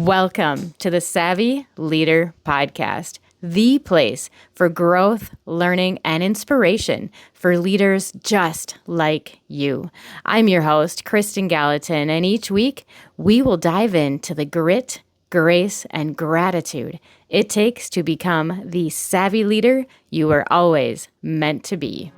Welcome to the Savvy Leader Podcast, the place for growth, learning, and inspiration for leaders just like you. I'm your host, Kristen Gallatin, and each week we will dive into the grit, grace, and gratitude it takes to become the savvy leader you were always meant to be.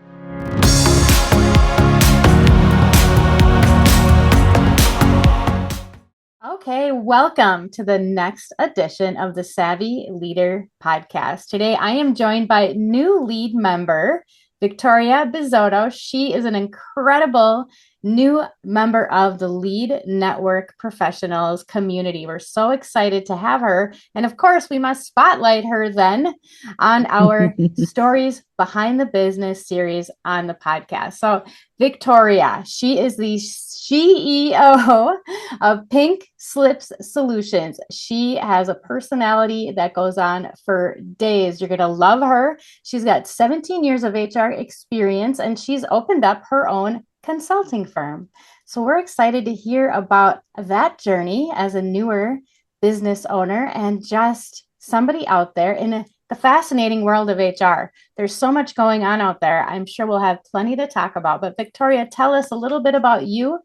Okay, welcome to the next edition of the Savvy Leader Podcast. Today, I am joined by new lead member, Victoria Bizzotto. She is an incredible new member of the Lead Network Professionals community. We're so excited to have her. And of course, we must spotlight her then on our Stories Behind the Business series on the podcast. So Victoria, she is the CEO of Pink Slips Solutions. She has a personality that goes on for days. You're going to love her. She's got 17 years of HR experience, and she's opened up her own consulting firm. So we're excited to hear about that journey as a newer business owner and just somebody out there in the fascinating world of HR. There's so much going on out there. I'm sure we'll have plenty to talk about. But Victoria, tell us a little bit about you,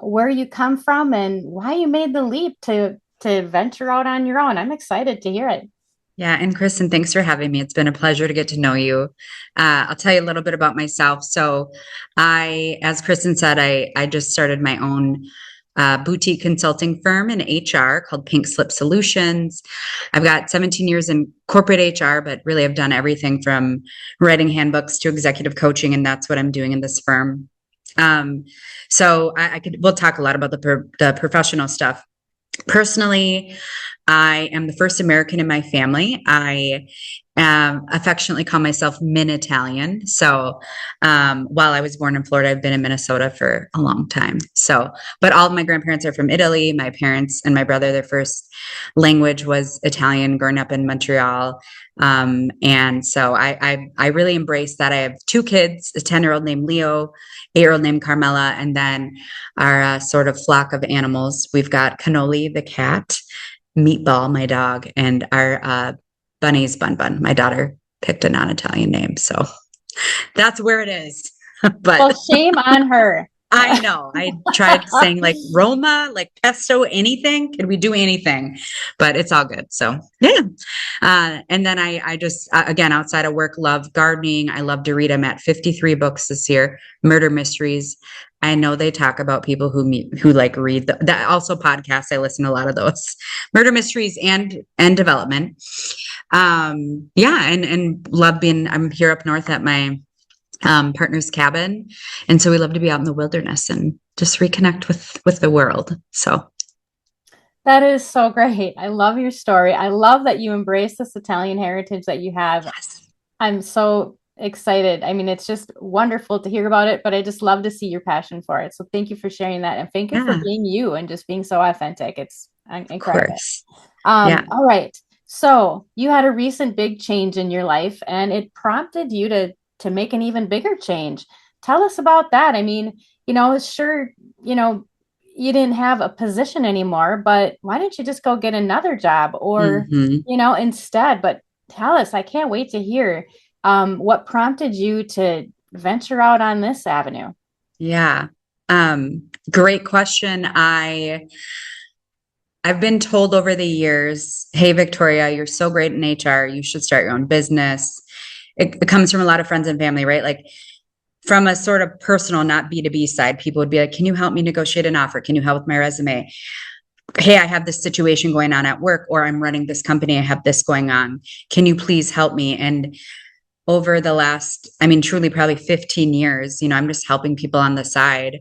where you come from, and why you made the leap to venture out on your own. I'm excited to hear it. Yeah. And Kristen, thanks for having me. It's been a pleasure to get to know you. I'll tell you a little bit about myself. So as Kristen said, I just started my own boutique consulting firm in HR called Pink Slip Solutions. I've got 17 years in corporate HR, but really I've done everything from writing handbooks to executive coaching. And that's what I'm doing in this firm. So we'll talk a lot about the professional stuff. Personally, I am the first American in my family. I affectionately call myself Min-Italian. So while I was born in Florida, I've been in Minnesota for a long time. So, but all of my grandparents are from Italy. My parents and my brother, their first language was Italian, growing up in Montreal. And so I really embrace that. I have two kids, a 10-year-old named Leo, 8-year-old named Carmela, and then our sort of flock of animals. We've got Cannoli, the cat, Meatball, my dog, and our Bunny's Bun. My daughter picked a non-Italian name. So that's where it is. But well, shame on her. I know. I tried saying like Roma, like pesto, anything. Can we do anything? But it's all good. So yeah. And then I just, again, outside of work, love gardening. I love to read. I'm at 53 books this year, murder mysteries. I know they talk about people who like read that also podcasts. I listen to a lot of those murder mysteries and development. Yeah. And love I'm here up north at my partner's cabin. And so we love to be out in the wilderness and just reconnect with the world. So that is so great. I love your story. I love that you embrace this Italian heritage that you have. Yes. I'm so excited. I mean, it's just wonderful to hear about it, but I just love to see your passion for it. So thank you for sharing that. And thank you for being you and just being so authentic. It's incredible. All right. So you had a recent big change in your life and it prompted you to make an even bigger change. Tell us about that. I mean, sure, you didn't have a position anymore, but why didn't you just go get another job or, instead? But tell us, I can't wait to hear what prompted you to venture out on this avenue. Yeah. Great question. I've been told over the years, hey, Victoria, you're so great in HR. You should start your own business. It comes from a lot of friends and family, right? Like from a sort of personal, not B2B side, people would be like, can you help me negotiate an offer? Can you help with my resume? Hey, I have this situation going on at work, or I'm running this company. I have this going on. Can you please help me? And over the last, truly probably 15 years, I'm just helping people on the side.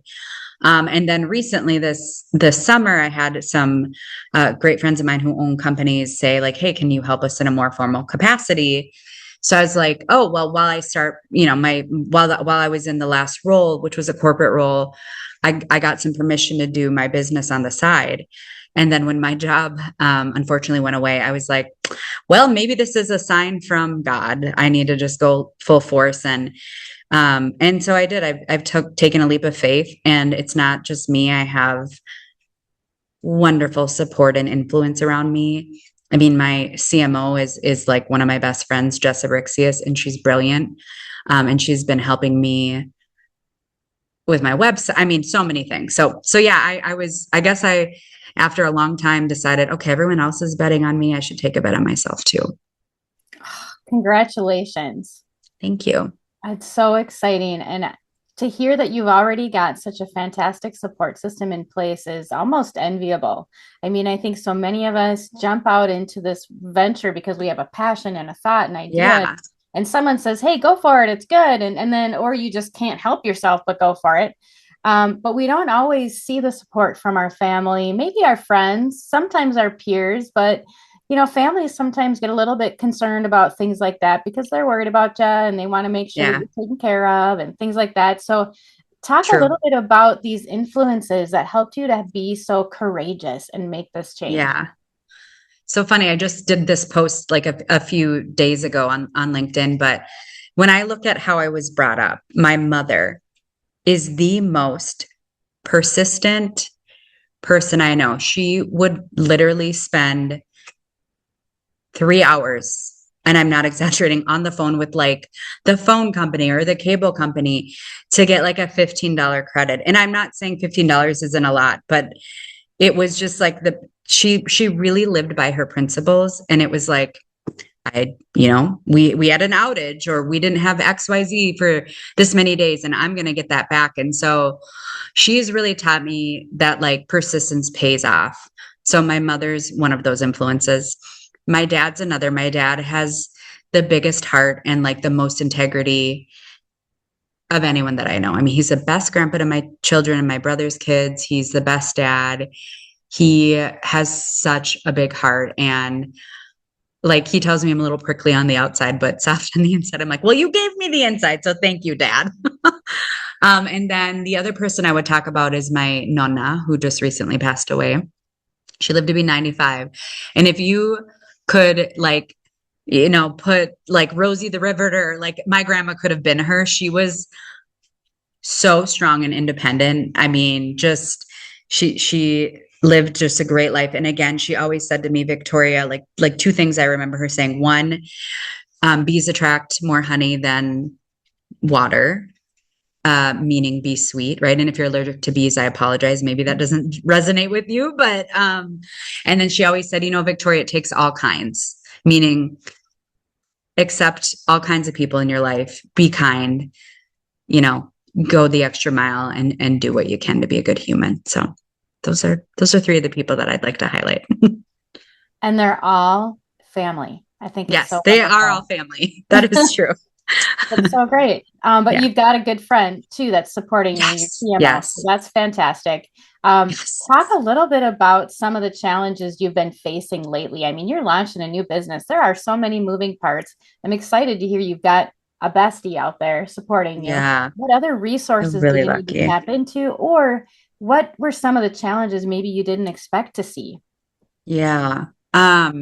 And then recently this summer, I had some great friends of mine who own companies say like, hey, can you help us in a more formal capacity? So I was like, oh, well, while I start, while I was in the last role, which was a corporate role, I got some permission to do my business on the side. And then when my job, unfortunately went away, I was like, well, maybe this is a sign from God. I need to just go full force. And so I did. I've taken a leap of faith, and it's not just me. I have wonderful support and influence around me. I mean, my CMO is like one of my best friends, Jessa Brixius, and she's brilliant. And she's been helping me with my website. I mean, so many things. So yeah, I guess after a long time decided, okay, everyone else is betting on me. I should take a bet on myself too. Congratulations. Thank you. It's so exciting. And to hear that you've already got such a fantastic support system in place is almost enviable. I mean, I think so many of us jump out into this venture because we have a passion and a thought and idea. Yeah. And someone says, hey, go for it. It's good. And then, or you just can't help yourself but go for it. But we don't always see the support from our family, maybe our friends, sometimes our peers, but families sometimes get a little bit concerned about things like that because they're worried about you and they want to make sure that Yeah. you're taken care of and things like that. So, talk a True. little bit about these influences that helped you to be so courageous and make this change. Yeah. So funny. I just did this post like a few days ago on LinkedIn, but when I look at how I was brought up, my mother is the most persistent person I know. She would literally spend 3 hours, and I'm not exaggerating, on the phone with like the phone company or the cable company to get like a $15 credit. And I'm not saying $15 isn't a lot, but it was just like she really lived by her principles. And it was like, we had an outage or we didn't have XYZ for this many days and I'm going to get that back. And so she's really taught me that like persistence pays off. So my mother's one of those influences. My dad's another. My dad has the biggest heart and like the most integrity of anyone that I know. I mean, he's the best grandpa to my children and my brother's kids. He's the best dad. He has such a big heart, and like he tells me I'm a little prickly on the outside, but soft on the inside. I'm like, well, you gave me the inside, so thank you, Dad. And then the other person I would talk about is my nonna, who just recently passed away. She lived to be 95. And if you could like, put like Rosie the Riveter, like my grandma could have been her. She was so strong and independent. I mean, just she lived just a great life. And again, she always said to me, Victoria, like two things I remember her saying. One, bees attract more honey than water. Meaning be sweet, right? And if you're allergic to bees, I apologize. Maybe that doesn't resonate with you, but and then she always said, Victoria, it takes all kinds, meaning accept all kinds of people in your life, be kind, you know, go the extra mile and do what you can to be a good human. So those are three of the people that I'd like to highlight. And they're all family. I think it's Yes, so they are all wonderful. family. That is true. That's so great. But Yeah. you've got a good friend too that's supporting you, your Yes. CMO. So Yes. that's fantastic. Yes. Talk a little bit about some of the challenges you've been facing lately. I mean, you're launching a new business. There are so many moving parts. I'm excited to hear you've got a bestie out there supporting you. Yeah. What other I'm resources do really you need to lucky. tap into, or what were some of the challenges maybe you didn't expect to see? Yeah. I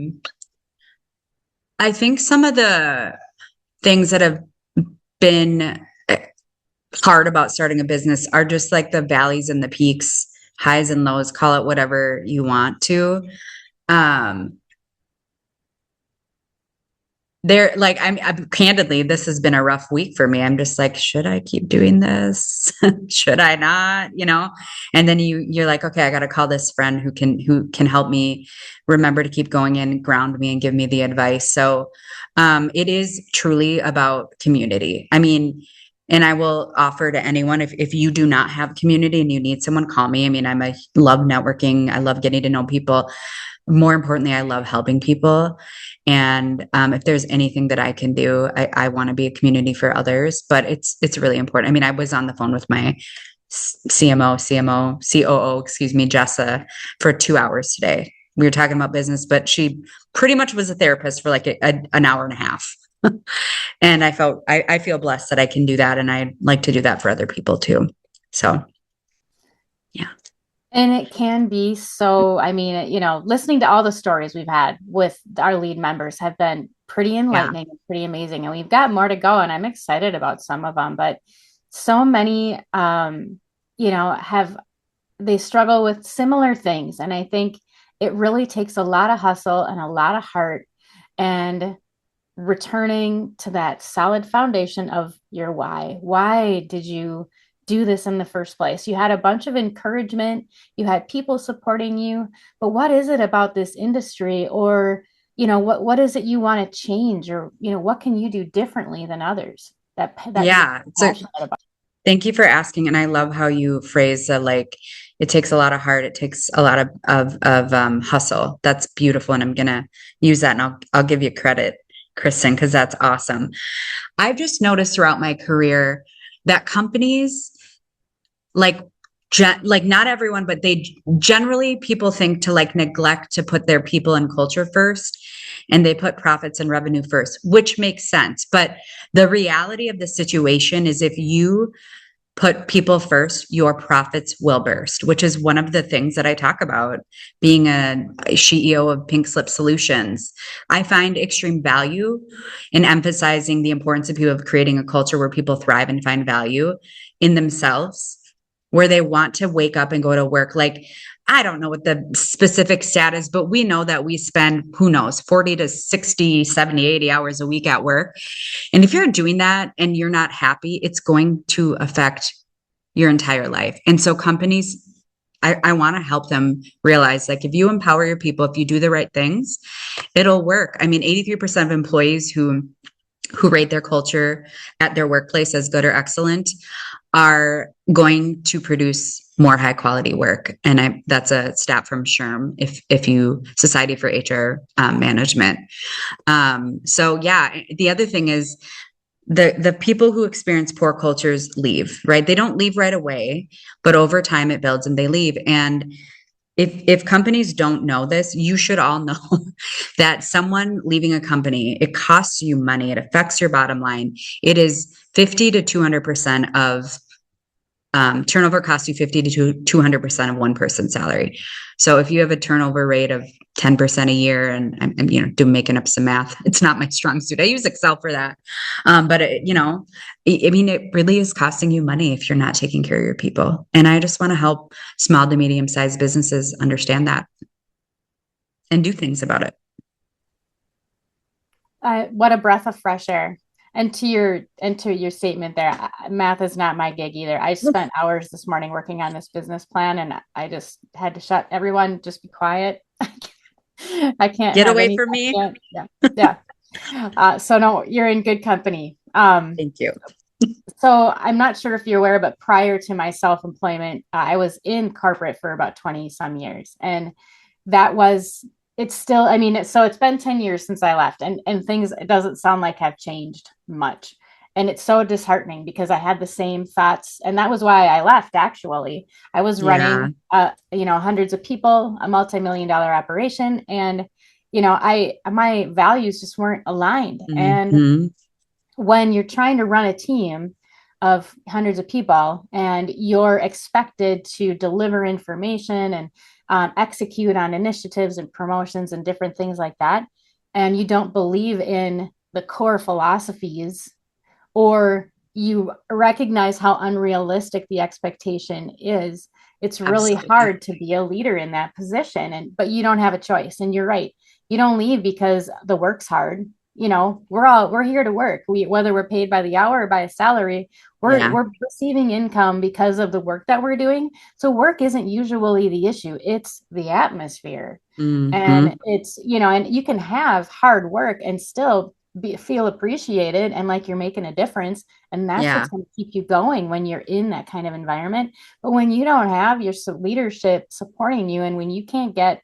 think some of the things that have been hard about starting a business are just like the valleys and the peaks, highs and lows, call it whatever you want to. Um, I'm candidly, this has been a rough week for me. I'm just like, should I keep doing this? Should I not? And then you're like, okay, I got to call this friend who can help me remember to keep going and ground me and give me the advice. So, it is truly about community. I mean, and I will offer to anyone, if you do not have community and you need someone, call me. I mean, love networking. I love getting to know people. More importantly, I love helping people. And if there's anything that I can do, I want to be a community for others. But it's really important. I mean, I was on the phone with my COO, excuse me, Jessa, for 2 hours today. We were talking about business, but she pretty much was a therapist for like an hour and a half. And I feel blessed that I can do that, and I like to do that for other people too. So yeah, And it can be so, I mean, listening to all the stories we've had with our lead members have been pretty yeah, enlightening and pretty amazing. And we've got more to go, and I'm excited about some of them, but so many, have they struggle with similar things. And I think it really takes a lot of hustle and a lot of heart and returning to that solid foundation of your why. Why did you do this in the first place? You had a bunch of encouragement, you had people supporting you, but what is it about this industry, or what is it you want to change, or what can you do differently than others that you're Yeah. So passionate about? thank you for asking. And I love how you phrase like it takes a lot of heart. It takes a lot of hustle. That's beautiful. And I'm gonna use that and I'll give you credit, Kristen, because that's awesome. I've just noticed throughout my career that companies like like not everyone, but they generally people think to like neglect to put their people and culture first, and they put profits and revenue first, which makes sense. But the reality of the situation is if you put people first, your profits will burst, which is one of the things that I talk about being a CEO of Pink Slip Solutions. I find extreme value in emphasizing the importance of people of creating a culture where people thrive and find value in themselves, where they want to wake up and go to work. Like, I don't know what the specific stat is, but we know that we spend, who knows, 40 to 60, 70, 80 hours a week at work. And if you're doing that and you're not happy, it's going to affect your entire life. And so companies, I want to help them realize like if you empower your people, if you do the right things, it'll work. I mean, 83% of employees who rate their culture at their workplace as good or excellent are going to produce more high quality work. And that's a stat from SHRM, if you Society for HR Management. So yeah, the other thing is the people who experience poor cultures leave, right? They don't leave right away, but over time it builds and they leave. And if companies don't know this, you should all know that someone leaving a company, it costs you money. It affects your bottom line. It is 50 to 200% of turnover costs you 50 to 200% of one person's salary. So if you have a turnover rate of 10% a year, and I'm making up some math, it's not my strong suit. I use Excel for that. But I mean, it really is costing you money if you're not taking care of your people. And I just want to help small to medium sized businesses understand that and do things about it. What a breath of fresh air. And to your statement there, math is not my gig either. I spent hours this morning working on this business plan, and I just had to shut everyone, just be quiet. I can't Get have away any. from me. Yeah, yeah. So no, you're in good company. Thank you. So I'm not sure if you're aware, but prior to my self-employment, I was in corporate for about 20 some years. And that was, it's still, I mean, so it's been 10 years since I left, and things, it doesn't sound like have changed much. And it's so disheartening because I had the same thoughts. And that was why I left, actually. I was Yeah. running, hundreds of people, a multi-million-dollar operation. And, my values just weren't aligned. And Mm-hmm. when you're trying to run a team of hundreds of people and you're expected to deliver information and execute on initiatives and promotions and different things like that, and you don't believe in the core philosophies, or you recognize how unrealistic the expectation is, it's really Absolutely. hard to be a leader in that position. But you don't have a choice. And you're right, you don't leave because the work's hard. We're here to work. Whether we're paid by the hour or by a salary, we're Yeah. we're receiving income because of the work that we're doing. So work isn't usually the issue, it's the atmosphere. And Mm-hmm. and you can have hard work and still feel appreciated and like you're making a difference. And that's Yeah. what's going to keep you going when you're in that kind of environment. But when you don't have your leadership supporting you, and when you can't get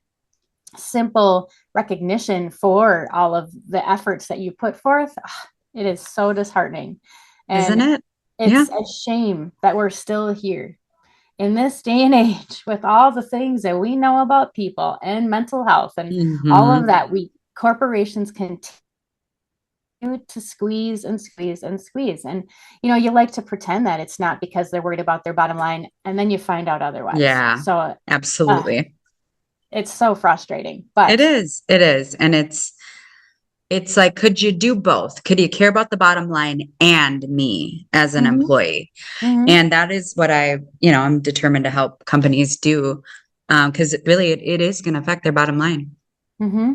simple recognition for all of the efforts that you put forth, it is so disheartening. Isn't And it? Yeah. it's a shame that we're still here in this day and age with all the things that we know about people and mental health and all of Mm-hmm. that. We corporations continue to squeeze and squeeze and squeeze. And you like to pretend that it's not because they're worried about their bottom line, and then you find out otherwise. Yeah. So uh, Absolutely. it's so frustrating. But It is. It is. And it's it's like, could you do both? Could you care about the bottom line and me as an Hmm. employee? Hmm. And that is what I'm determined to help companies do. Because it is going to affect their bottom line. Hmm.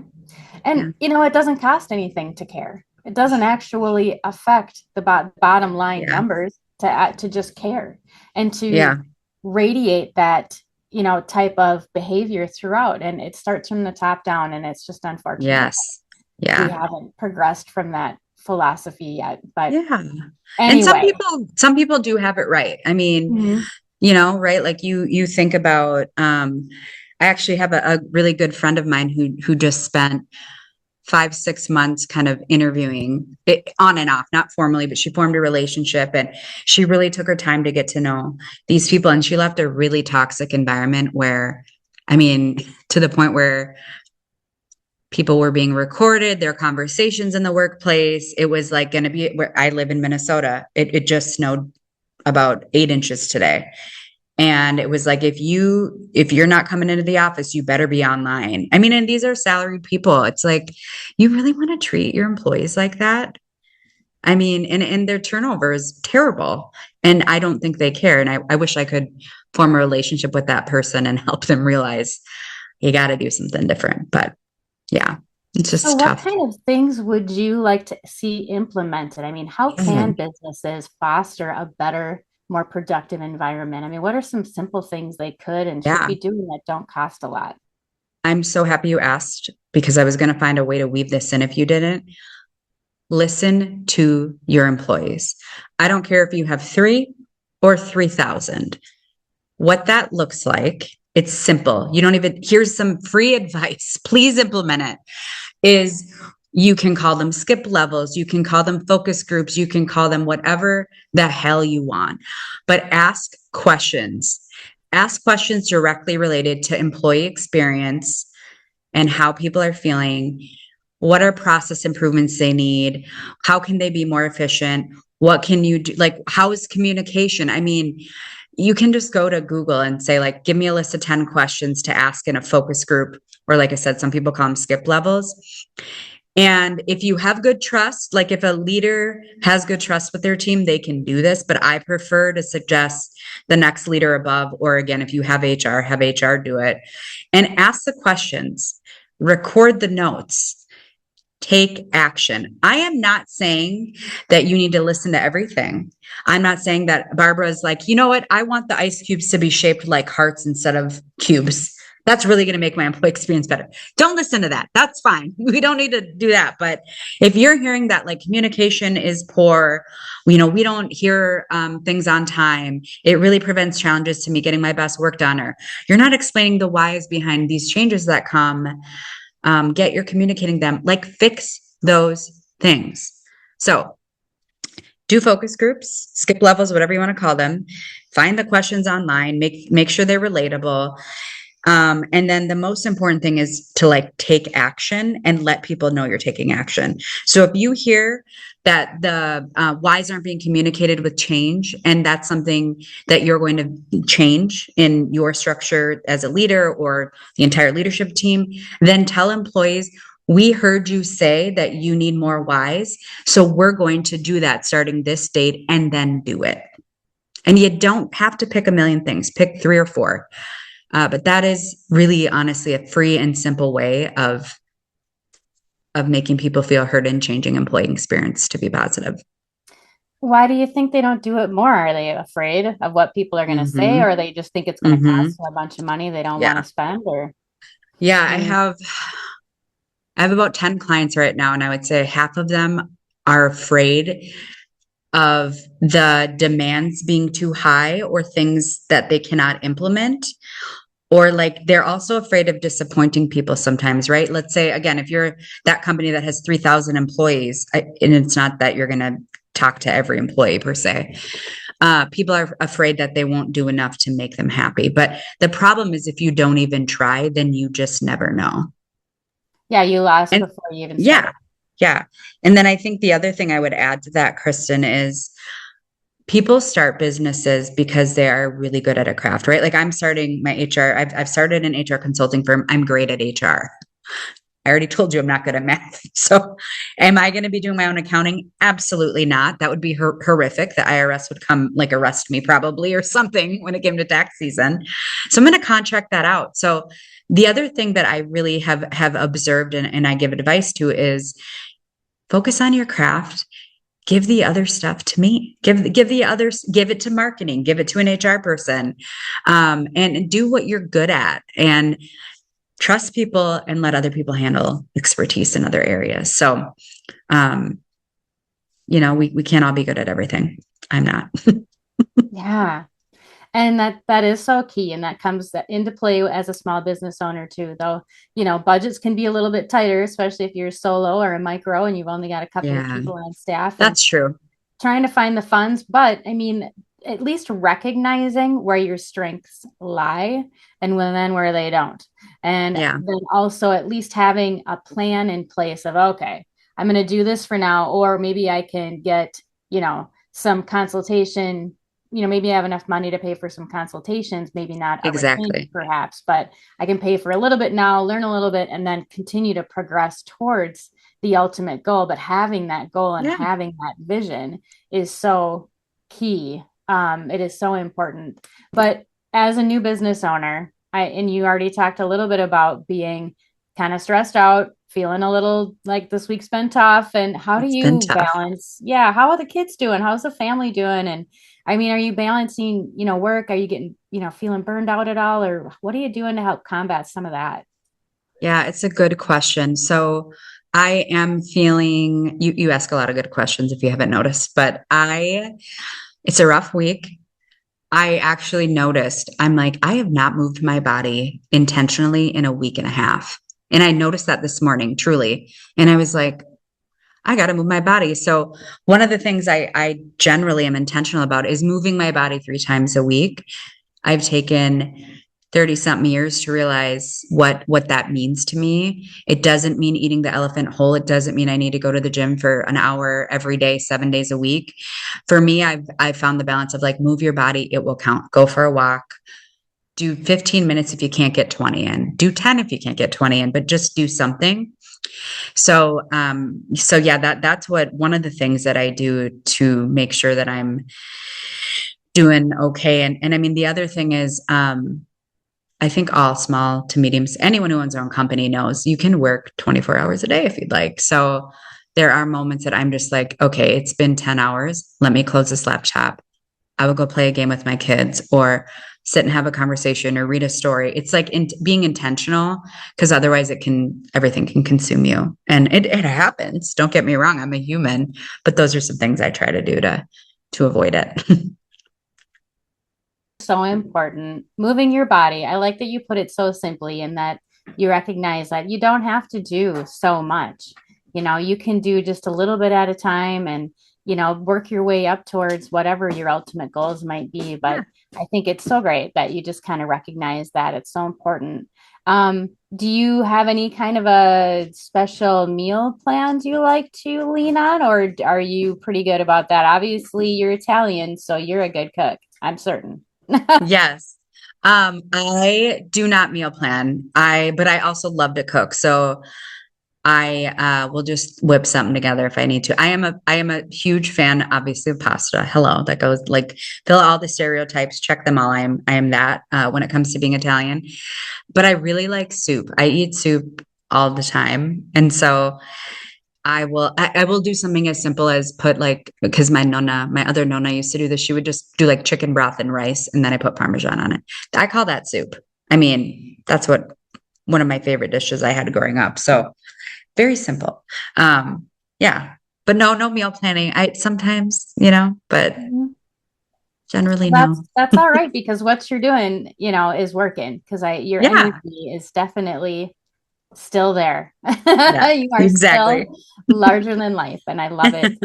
Yeah. And it doesn't cost anything to care. It doesn't actually affect the bottom line Yeah. numbers to just care and to Yeah. radiate that type of behavior throughout. And it starts from the top down, and it's just unfortunate Yes. we Yeah. haven't progressed from that philosophy yet. But Yeah. And anyway. some people do have it right. I mean, Hmm. right? Like you think about, I actually have a really good friend of mine who just spent 5, 6 months kind of interviewing it on and off, not formally, but she formed a relationship and she really took her time to get to know these people. And she left a really toxic environment where, I mean, to the point where people were being recorded, their conversations in the workplace. It was like going to be where I live in Minnesota. It just snowed about 8 inches today. And it was like, if you're not coming into the office, you better be online. I mean, and these are salaried people. It's like, you really want to treat your employees like that? I mean, and their turnover is terrible. And I don't think they care. And I wish I could form a relationship with that person and help them realize you got to do something different. But yeah, it's So, just what tough. kind of things would you like to see implemented? I mean, how Yeah. can businesses foster a better, more productive environment? I mean, what are some simple things they could and should Yeah. be doing that don't cost a lot? I'm so happy you asked because I was going to find a way to weave this in if you didn't. Listen to your employees. I don't care if you have 3 or 3,000. What that looks like, it's simple. You don't even, here's some free advice. Please implement it. Is you can call them skip levels, you can call them focus groups, you can call them whatever the hell you want, but ask questions. Ask questions directly related to employee experience and how people are feeling. What are process improvements they need? How can they be more efficient? What can you do? Like, how is communication? I mean, you can just go to Google and say, like, give me a list of 10 questions to ask in a focus group, or like I said, some people call them skip levels. And if you have good trust, like if a leader has good trust with their team, they can do this. But I prefer to suggest the next leader above, or again, if you have HR do it and ask the questions, record the notes, take action. I am not saying that you need to listen to everything. I'm not saying that Barbara is like, you know what? I want the ice cubes to be shaped like hearts instead of cubes. That's really going to make my employee experience better. Don't listen to that. That's fine. We don't need to do that. But if you're hearing that like communication is poor, we don't hear things on time, it really prevents challenges to me getting my best work done, or you're not explaining the whys behind these changes that come, get your communicating them, like fix those things. So do focus groups, skip levels, whatever you want to call them, find the questions online, make sure they're relatable. And then the most important thing is to like take action and let people know you're taking action. So if you hear that the whys aren't being communicated with change, and that's something that you're going to change in your structure as a leader or the entire leadership team, then tell employees, we heard you say that you need more whys. So we're going to do that starting this date and then do it. And you don't have to pick a million things, pick 3 or 4. But that is really honestly a free and simple way of making people feel heard and changing employee experience to be positive. Why do you think they don't do it more? Are they afraid of what people are going to say, Mm-hmm. or they just think it's going to Mm-hmm. cost them a bunch of money they don't want to Yeah. spend? Or, Yeah. I mean, I have about 10 clients right now, and I would say half of them are afraid of the demands being too high or things that they cannot implement. Or like they're also afraid of disappointing people sometimes, right? Let's say, again, if you're that company that has 3,000 employees, and it's not that you're going to talk to every employee per se, people are afraid that they won't do enough to make them happy. But the problem is if you don't even try, then you just never know. yeah, you lost And before you even yeah, started. yeah. And then I think the other thing I would add to that, Kristen, is people start businesses because they are really good at a craft, right? Like I'm starting my HR, I've started an HR consulting firm. I'm great at HR. I already told you I'm not good at math. So am I going to be doing my own accounting? Absolutely not. That would be horrific. The IRS would come like arrest me probably or something when it came to tax season. So I'm going to contract that out. So the other thing that I really have observed and I give advice to is focus on your craft. Give the other stuff to me. Give the others. Give it to marketing. Give it to an HR person, and do what you're good at. And trust people and let other people handle expertise in other areas. So, um, we can't all be good at everything. I'm not. Yeah. And that is so key. And that comes into play as a small business owner too, though, budgets can be a little bit tighter, especially if you're solo or a micro and you've only got a couple of Yeah, people on staff and that's true. trying to find the funds. But I mean, at least recognizing where your strengths lie and then where they don't. And Yeah, then also at least having a plan in place of, okay, I'm going to do this for now, or maybe I can get, some consultation. Maybe I have enough money to pay for some consultations, maybe not a retainer exactly. perhaps, but I can pay for a little bit now, learn a little bit, and then continue to progress towards the ultimate goal. But having that goal and Yeah, having that vision is so key. It is so important. But as a new business owner, and you already talked a little bit about being kind of stressed out, feeling a little like this week's been tough. And how do it's been you tough. balance? Yeah, how are the kids doing? How's the family doing? And I mean, are you balancing, work? Are you getting, feeling burned out at all? Or what are you doing to help combat some of that? Yeah, it's a good question. So I am feeling you ask a lot of good questions if you haven't noticed, but it's a rough week. I actually noticed, I'm like, I have not moved my body intentionally in a week and a half. And I noticed that this morning, truly. And I was like, I got to move my body. So one of the things I generally am intentional about is moving my body 3 times a week. I've taken 30 something years to realize what that means to me. It doesn't mean eating the elephant whole. It doesn't mean I need to go to the gym for an hour every day, 7 days a week. For me, I've found the balance of like move your body, it will count. Go for a walk. Do 15 minutes if you can't get 20 in. Do 10 if you can't get 20 in, but just do something. So yeah, that's what one of the things that I do to make sure that I'm doing okay. And I mean, the other thing is, I think all small to mediums, anyone who owns their own company knows you can work 24 hours a day if you'd like. So there are moments that I'm just like, okay, it's been 10 hours. Let me close this laptop. I will go play a game with my kids or sit and have a conversation or read a story. It's like being intentional because otherwise everything can consume you. And it happens. Don't get me wrong. I'm a human, but those are some things I try to do to avoid it. So important. Moving your body. I like that you put it so simply in that you recognize that you don't have to do so much. You can do just a little bit at a time and, work your way up towards whatever your ultimate goals might be. But Yeah. I think it's so great that you just kind of recognize that it's so important. Do you have any kind of a special meal plans you like to lean on, or are you pretty good about that? Obviously, you're Italian, so you're a good cook. I'm certain. Yes. I do not meal plan. But I also love to cook. So I will just whip something together if I need to. I am a huge fan, obviously, of pasta. Hello, that goes like fill all the stereotypes, check them all. I am that when it comes to being Italian. But I really like soup. I eat soup all the time, and so I will do something as simple as put like because my other nonna used to do this. She would just do like chicken broth and rice, and then I put Parmesan on it. I call that soup. I mean, that's what one of my favorite dishes I had growing up. So very simple. Yeah. But no meal planning. I sometimes, but Mhm. generally Well, no. that's all right because what you're doing, is working because I your Yeah. energy is definitely still there. Yeah. You are Exactly. still larger than life. And I love it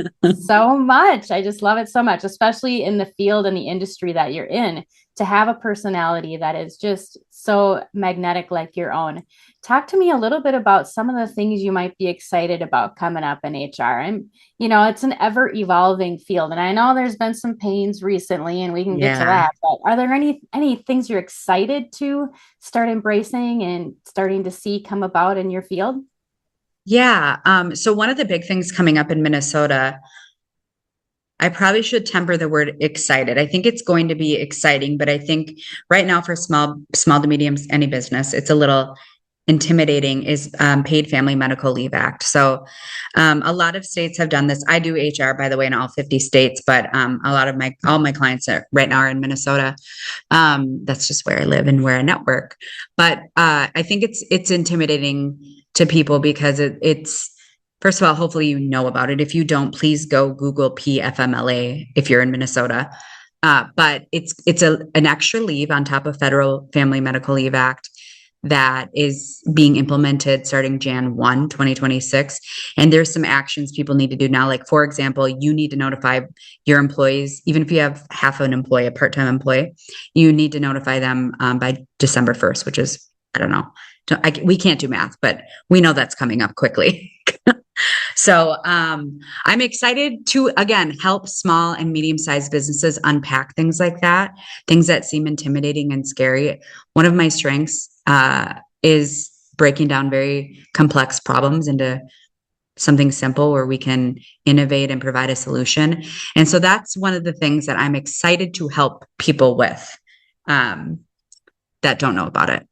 so much. I just love it so much, especially in the field and the industry that you're in, to have a personality that is just so magnetic like your own. Talk to me a little bit about some of the things you might be excited about coming up in HR. It's an ever evolving field. And I know there's been some pains recently and we can get to Yeah. that, but are there any things you're excited to start embracing and starting to see come about in your field? Yeah. So one of the big things coming up in Minnesota, I probably should temper the word excited. I think it's going to be exciting, but I think right now for small to medium, any business, it's a little intimidating is paid family medical leave act. So a lot of states have done this. I do HR, by the way, in all 50 states, but a lot of all my clients right now are in Minnesota. That's just where I live and where I network. But I think it's intimidating to people because it's first of all, hopefully you know about it. If you don't, please go Google PFMLA if you're in Minnesota. But it's an extra leave on top of Federal Family Medical Leave Act that is being implemented starting Jan 1, 2026. And there's some actions people need to do now. Like, for example, you need to notify your employees, even if you have half an employee, a part-time employee, you need to notify them by December 1st, which is, I don't know. We can't do math, but we know that's coming up quickly. So I'm excited to, again, help small and medium-sized businesses unpack things like that, things that seem intimidating and scary. One of my strengths is breaking down very complex problems into something simple where we can innovate and provide a solution. And so that's one of the things that I'm excited to help people with that don't know about it.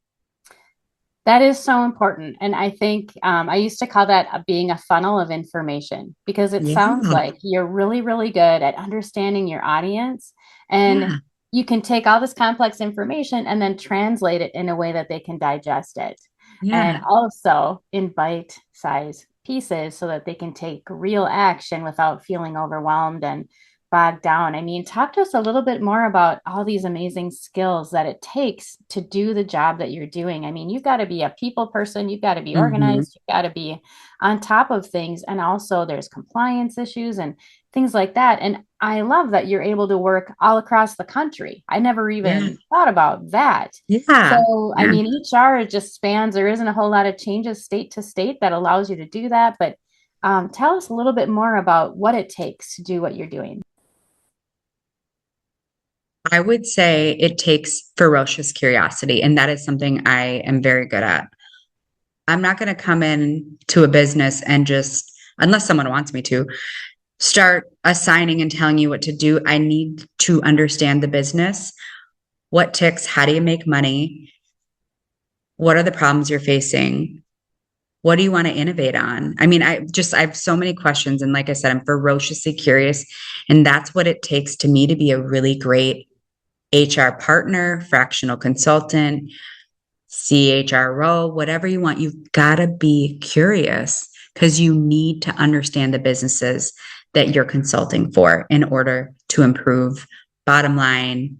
That is so important. And I think I used to call that being a funnel of information because it sounds Yeah. like you're really, really good at understanding your audience. And Yeah. you can take all this complex information and then translate it in a way that they can digest it. And Yeah. also in bite-sized pieces so that they can take real action without feeling overwhelmed and bogged down. I mean, talk to us a little bit more about all these amazing skills that it takes to do the job that you're doing. I mean, you've got to be a people person, you've got to be Mm-hmm. organized, you've got to be on top of things. And also, there's compliance issues and things like that. And I love that you're able to work all across the country. I never Yeah. even thought about that. Yeah. So, I Yeah. mean, HR just spans, there isn't a whole lot of changes state to state that allows you to do that. But tell us a little bit more about what it takes to do what you're doing. I would say it takes ferocious curiosity, and that is something I am very good at. I'm not going to come in to a business and just, unless someone wants me to, start assigning and telling you what to do. I need to understand the business. What ticks? How do you make money? What are the problems you're facing? What do you want to innovate on? I mean, I have so many questions. And like I said, I'm ferociously curious. And that's what it takes to me to be a really great HR partner, fractional consultant, CHRO, whatever you want. You've got to be curious because you need to understand the businesses that you're consulting for in order to improve bottom line,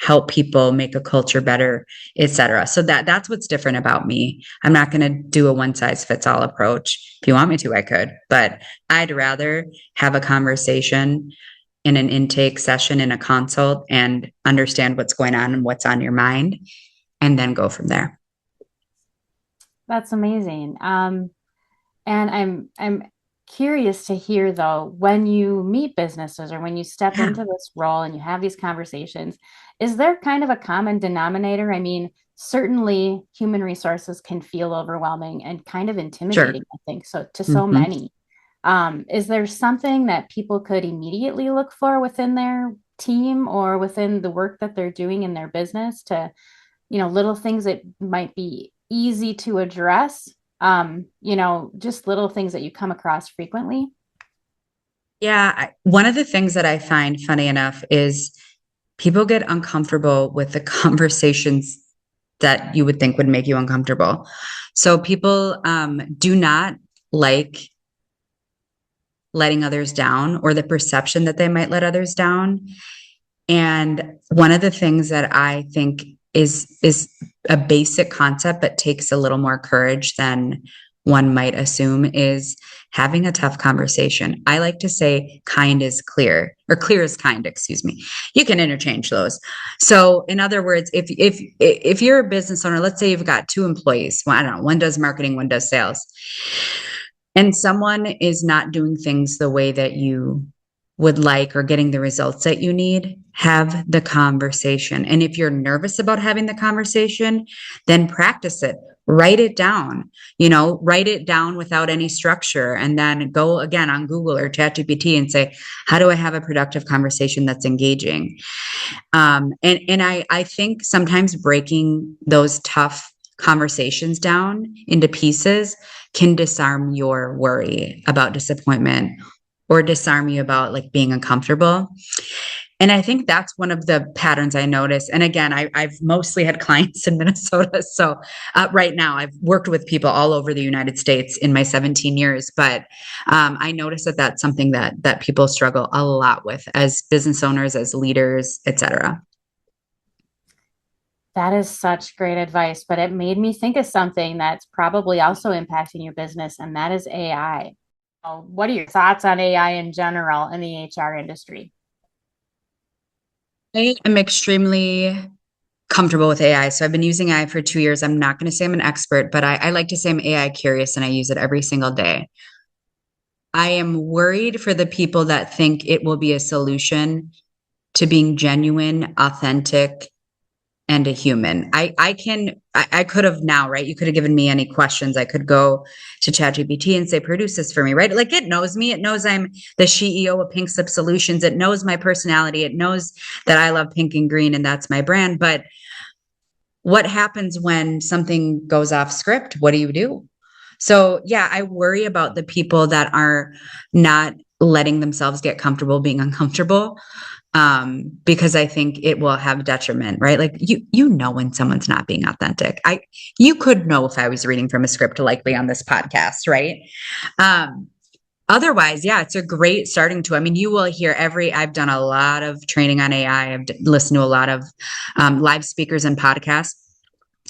help people make a culture better, et cetera. So that's what's different about me. I'm not going to do a one size fits all approach. If you want me to, I could, but I'd rather have a conversation in an intake session in a consult and understand what's going on and what's on your mind and then go from there. That's amazing. And I'm curious to hear though, when you meet businesses or when you step Yeah, into this role and you have these conversations, is there kind of a common denominator? I mean, certainly human resources can feel overwhelming and kind of sure. intimidating, I think, so to so Hmm. many. Is there something that people could immediately look for within their team or within the work that they're doing in their business to, little things that might be easy to address, just little things that you come across frequently? Yeah, one of the things that I find funny enough is people get uncomfortable with the conversations that you would think would make you uncomfortable. So people do not like letting others down or the perception that they might let others down. And one of the things that I think is a basic concept but takes a little more courage than one might assume is having a tough conversation. I like to say kind is clear or clear is kind, excuse me. You can interchange those. So in other words, if you're a business owner, let's say you've got two employees, well, I don't know, one does marketing, one does sales, and someone is not doing things the way that you would like or getting the results that you need, have the conversation. And if you're nervous about having the conversation, then practice it. write it down, write it down without any structure, and then go again on Google or ChatGPT and say, how do I have a productive conversation that's engaging? And I think sometimes breaking those tough conversations down into pieces can disarm your worry about disappointment or disarm you about like being uncomfortable. And I think that's one of the patterns I notice. And again, I've mostly had clients in Minnesota. So right now I've worked with people all over the United States in my 17 years. But I notice that that's something that people struggle a lot with as business owners, as leaders, et cetera. That is such great advice, but it made me think of something that's probably also impacting your business, and that is AI. What are your thoughts on AI in general in the HR industry? I am extremely comfortable with AI. So I've been using AI for 2 years. I'm not going to say I'm an expert, but I like to say I'm AI curious and I use it every single day. I am worried for the people that think it will be a solution to being genuine, authentic, and a human. I could have now, right? You could have given me any questions. I could go to ChatGPT and say, produce this for me, right? Like it knows me. It knows I'm the CEO of Pink Slip Solutions. It knows my personality. It knows that I love pink and green and that's my brand. But what happens when something goes off script? What do you do? So yeah, I worry about the people that are not letting themselves get comfortable being uncomfortable, because I think it will have detriment, right? Like when someone's not being authentic. You could know if I was reading from a script likely on this podcast, right? Um, Otherwise, yeah, it's a great starting to. I mean, you will hear I've done a lot of training on AI. I've listened to a lot of live speakers and podcasts.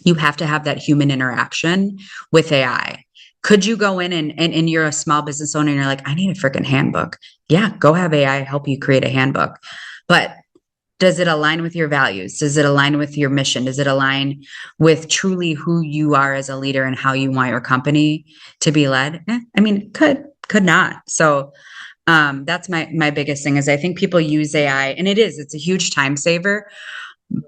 You have to have that human interaction with AI. Could you go in and you're a small business owner and you're like, I need a freaking handbook? Yeah, go have AI help you create a handbook. But does it align with your values? Does it align with your mission? Does it align with truly who you are as a leader and how you want your company to be led? I mean, could not. So that's my biggest thing is I think people use AI and it's a huge time saver,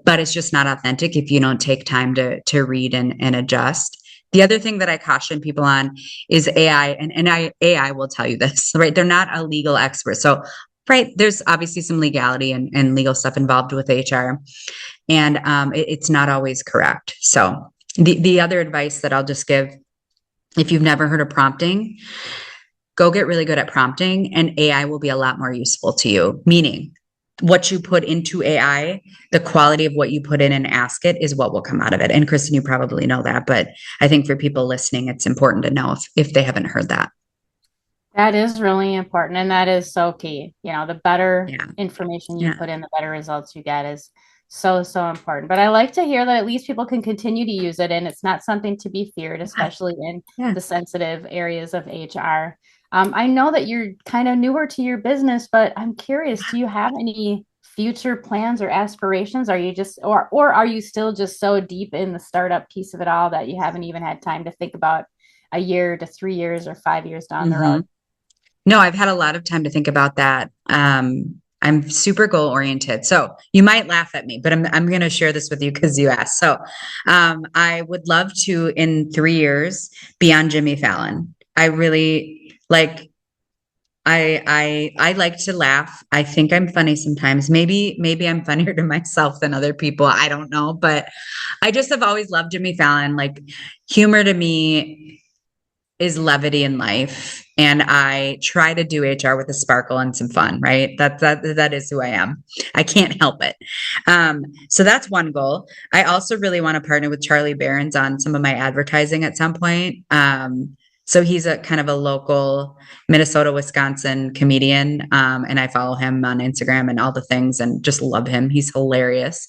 but it's just not authentic if you don't take time to read and adjust. The other thing that I caution people on is AI, and AI will tell you this, right? They're not a legal expert. So, right, there's obviously some legality and legal stuff involved with HR, and it's not always correct. So, the other advice that I'll just give, if you've never heard of prompting, go get really good at prompting, and AI will be a lot more useful to you. Meaning, what you put into AI, the quality of what you put in and ask it is what will come out of it. And Kristen, you probably know that, but I think for people listening, it's important to know if they haven't heard that. That is really important, and that is so key. The better Yeah. information you Yeah. put in, the better results you get is so, so important. But I like to hear that at least people can continue to use it, and it's not something to be feared, especially in Yeah. the sensitive areas of HR. I know that you're kind of newer to your business, but I'm curious, do you have any future plans or aspirations? Are you just, or are you still just so deep in the startup piece of it all that you haven't even had time to think about a year to 3 years or 5 years down the Mm-hmm. road? No, I've had a lot of time to think about that. I'm super goal oriented. So you might laugh at me, but I'm going to share this with you because you asked. So I would love to, in 3 years, be on Jimmy Fallon. I really like. I like to laugh. I think I'm funny sometimes. Maybe I'm funnier to myself than other people. I don't know, but I just have always loved Jimmy Fallon. Like humor to me is levity in life, and I try to do HR with a sparkle and some fun, right? That is who I am. I can't help it. So that's one goal. I also really want to partner with Charlie Barons on some of my advertising at some point. So he's a kind of a local Minnesota, Wisconsin comedian. And I follow him on Instagram and all the things and just love him. He's hilarious.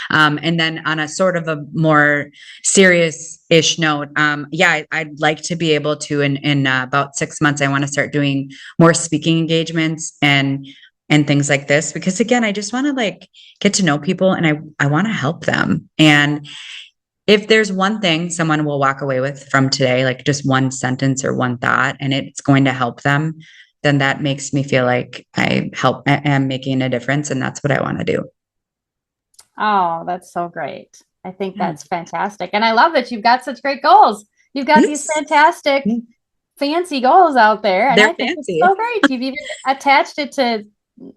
And then on a sort of a more serious-ish note, I'd like to be able to, in about 6 months, I want to start doing more speaking engagements and things like this, because again, I just want to like get to know people and I want to help them. And if there's one thing someone will walk away with from today, like just one sentence or one thought, and it's going to help them, then that makes me feel like I am making a difference. And that's what I want to do. Oh, that's so great. I think Yeah. that's fantastic. And I love that you've got such great goals. You've got these Yes. fantastic, Yeah. fancy goals out there. And I They're think it's fancy. so great. You've even attached it to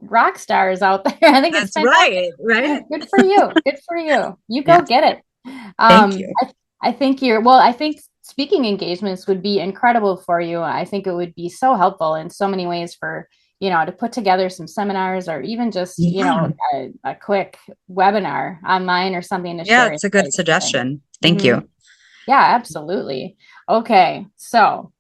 rock stars out there. I think it's That's fantastic. right. Right. Good for you. Good for you. You go Yes. get it. Thank you. I think well, I think speaking engagements would be incredible for you. I think it would be so helpful in so many ways for, to put together some seminars or even just, Yeah. a quick webinar online or something to Yeah, share it's a good insights with. suggestion. Thank Hmm. you. Yeah, absolutely. Okay. So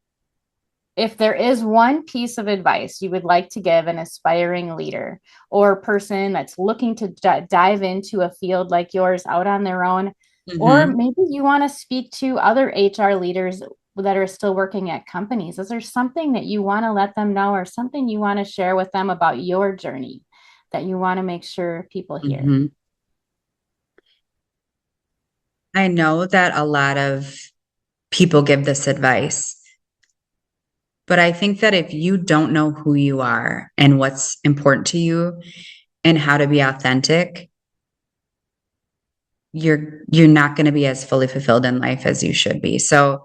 if there is one piece of advice you would like to give an aspiring leader or person that's looking to dive into a field like yours out on their own, or Hmm. maybe you want to speak to other HR leaders that are still working at companies, is there something that you want to let them know or something you want to share with them about your journey that you want to make sure people hear? Hmm. I know that a lot of people give this advice, but I think that if you don't know who you are and what's important to you and how to be authentic, you're not going to be as fully fulfilled in life as you should be. So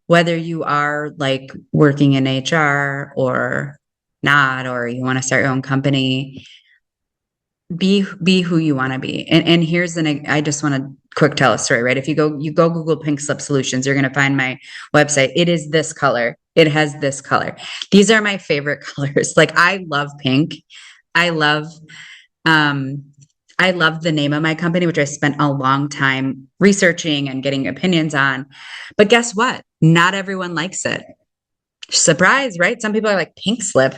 whether you are like working in HR or not, or you want to start your own company, be who you want to be. And here's I just want to quick tell a story, right? If you go Google Pink Slip Solutions, you're going to find my website. It is this color. It has this color. These are my favorite colors. Like I love pink. I love um I love the name of my company, which I spent a long time researching and getting opinions on. But guess what? Not everyone likes it. Surprise, right? Some people are like, pink slip.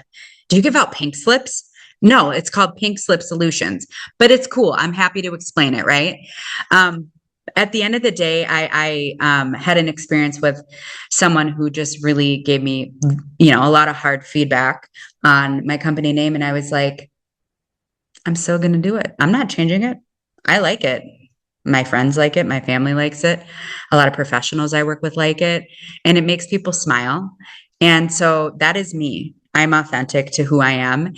Do you give out pink slips? No, it's called Pink Slip Solutions, but it's cool. I'm happy to explain it, right? Um, at the end of the day, I had an experience with someone who just really gave me, a lot of hard feedback on my company name. And I was like, I'm still going to do it. I'm not changing it. I like it. My friends like it. My family likes it. A lot of professionals I work with like it. And it makes people smile. And so that is me. I'm authentic to who I am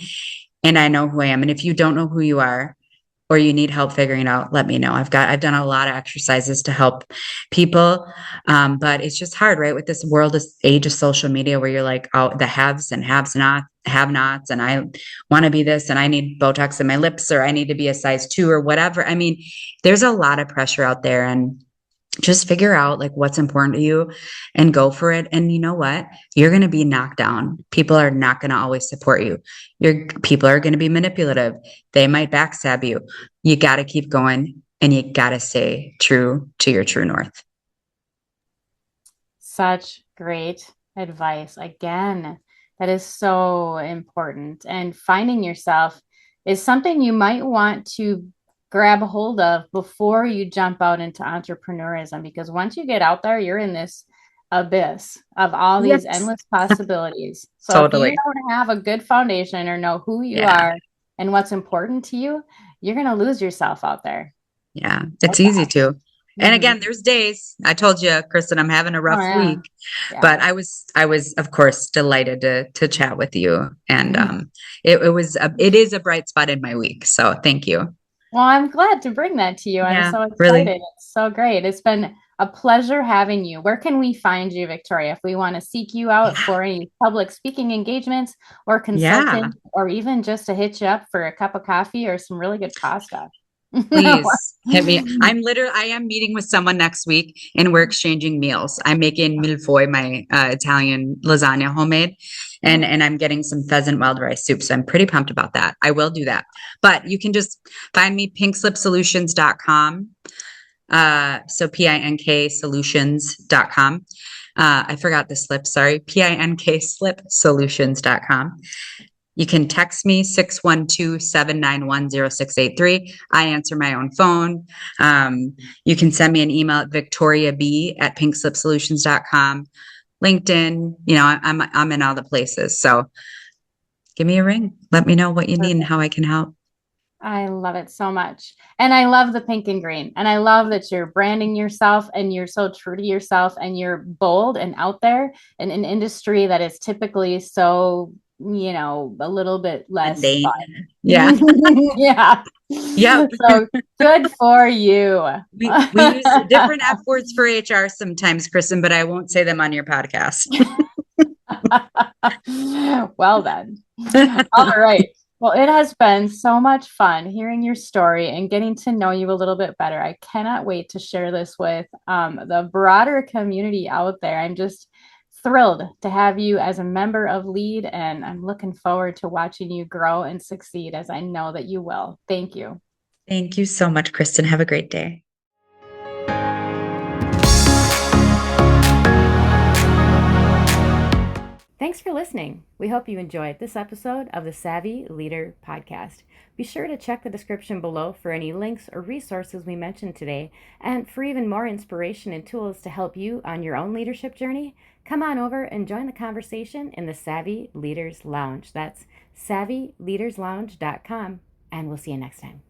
and I know who I am. And if you don't know who you are, or you need help figuring it out, let me know. I've done a lot of exercises to help people. But it's just hard, right? With this age of social media where you're like, oh, the haves and not have nots. And I want to be this and I need Botox in my lips, or I need to be a size 2 or whatever. I mean, there's a lot of pressure out there, and just figure out like what's important to you and go for it. And you know what? You're going to be knocked down. People are not going to always support you. Your people are going to be manipulative. They might backstab you. You got to keep going and you got to stay true to your true north. Such great advice. Again, that is so important. And finding yourself is something you might want to grab a hold of before you jump out into entrepreneurism, because once you get out there, you're in this abyss of all these Yes, endless possibilities. So if you totally. don't have a good foundation or know who you Yeah. are and what's important to you, you're going to lose yourself out there. Yeah. So It's easy fast. to. And Mhm. again, there's days I told you, Kristen, I'm having a Oh, rough yeah. week, Yeah. but I was of course delighted to chat with you. And it is a bright spot in my week. So thank you. Well, I'm glad to bring that to you. I'm Yeah, so really. excited. It's so great. It's been a pleasure having you. Where can we find you, Victoria, if we want to seek you out Yeah. for any public speaking engagements or Yeah. consulting, or even just to hit you up for a cup of coffee or some really good pasta? Please hit me. I am meeting with someone next week and we're exchanging meals. I'm making milfoy, my Italian lasagna homemade, and I'm getting some pheasant wild rice soup. So I'm pretty pumped about that. I will do that. But you can just find me pinkslipsolutions.com. So PINK solutions.com. I forgot the slip, sorry. PINK slip solutions.com. You can text me 612-791-0683. I answer my own phone. You can send me an email at victoriab@pinkslipsolutions.com. LinkedIn, I'm in all the places. So give me a ring. Let me know what you need and how I can help. I love it so much. And I love the pink and green. And I love that you're branding yourself and you're so true to yourself and you're bold and out there in an industry that is typically so a little bit less Mundane. fun. Yeah. Yeah. Yep. So good for you. We use different F words for HR sometimes, Kristen, but I won't say them on your podcast. Well then. All right. Well, it has been so much fun hearing your story and getting to know you a little bit better. I cannot wait to share this with the broader community out there. I'm just thrilled to have you as a member of LEAD, and I'm looking forward to watching you grow and succeed, as I know that you will. Thank you. Thank you so much, Kristen. Have a great day. Thanks for listening. We hope you enjoyed this episode of the Savvy Leader Podcast. Be sure to check the description below for any links or resources we mentioned today. And for even more inspiration and tools to help you on your own leadership journey, come on over and join the conversation in the Savvy Leaders Lounge. That's savvyleaderslounge.com. And we'll see you next time.